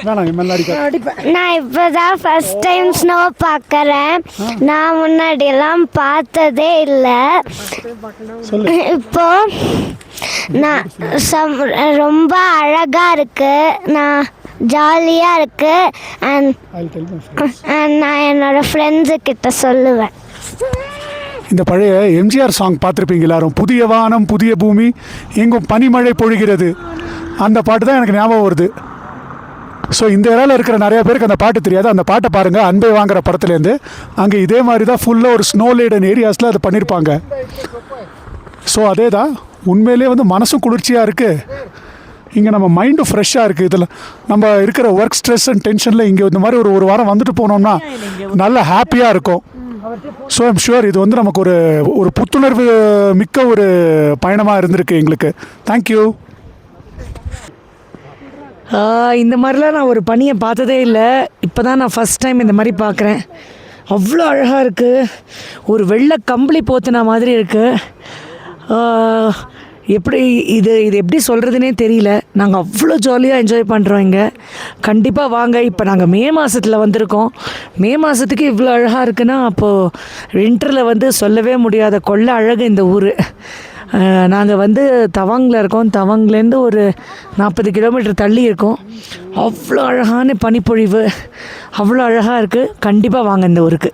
நான் இப்போதான் first time snow பார்க்குறேன். நான் முன்னாடியெல்லாம் பார்த்ததே இல்லை. இப்போ நான் ரொம்ப அழகாக இருக்குது. நான் ஜாலியாக இருக்குது. அண்ட் நான் என்னோடய ஃப்ரெண்ட்ஸுக்கிட்ட சொல்லுவேன். இந்த பழைய எம்ஜிஆர் சாங் பார்த்துருப்பீங்க எல்லாரும், புதிய வானம் புதிய பூமி எங்கும் பனிமழை பொழிகிறது. அந்த பாட்டு தான் எனக்கு ஞாபகம் வருது. ஸோ இந்த ஏரியாவில் இருக்கிற நிறைய பேருக்கு அந்த பாட்டு தெரியாது. அந்த பாட்டை பாருங்கள், அன்பை வாங்குற படத்துலேருந்து. அங்கே இதே மாதிரி தான் ஃபுல்லாக ஒரு ஸ்னோ லேடன் ஏரியாஸில் அதை பண்ணியிருப்பாங்க. ஸோ அதே தான் உண்மையிலே வந்து மனசும் குளிர்ச்சியாக இருக்குது. இங்கே நம்ம மைண்டும் ஃப்ரெஷ்ஷாக இருக்குது. இதில் நம்ம இருக்கிற ஒர்க் ஸ்ட்ரெஸ் அண்ட் டென்ஷனில் இங்கே இந்த மாதிரி ஒரு வாரம் வந்துட்டு போனோம்னா நல்ல ஹாப்பியாக இருக்கும். ஸோ ஐம் ஷுவர் இது வந்து நமக்கு ஒரு புத்துணர்வு மிக்க ஒரு பயணமாக இருந்திருக்கு எங்களுக்கு. தேங்க்யூ. இந்த மாதிரிலாம் நான் ஒரு பனியை பார்த்ததே இல்லை. இப்போ தான் நான் ஃபஸ்ட் டைம் இந்த மாதிரி பார்க்குறேன். அவ்வளோ அழகாக இருக்குது. ஒரு வெள்ளை கம்பளி போத்துன மாதிரி இருக்குது. எப்படி இது எப்படி சொல்கிறதுனே தெரியல. நாங்கள் அவ்வளோ ஜாலியாக என்ஜாய் பண்ணுறோம் இங்கே. கண்டிப்பாக வாங்க. இப்போ நாங்கள் மே மாதத்தில் வந்திருக்கோம். மே மாதத்துக்கு இவ்வளோ அழகாக இருக்குன்னா அப்போது வின்டரில் வந்து சொல்லவே முடியாத கொள்ள அழகு இந்த ஊர். நாங்கள் வந்து தவாங்கில் இருக்கோம். தவாங்லேருந்து ஒரு 40 கிலோமீட்டர் தள்ளி இருக்கோம். அவ்வளோ அழகான பனிப்பொழிவு, அவ்வளோ அழகாக இருக்குது. கண்டிப்பாக வாங்க இந்த ஊருக்கு.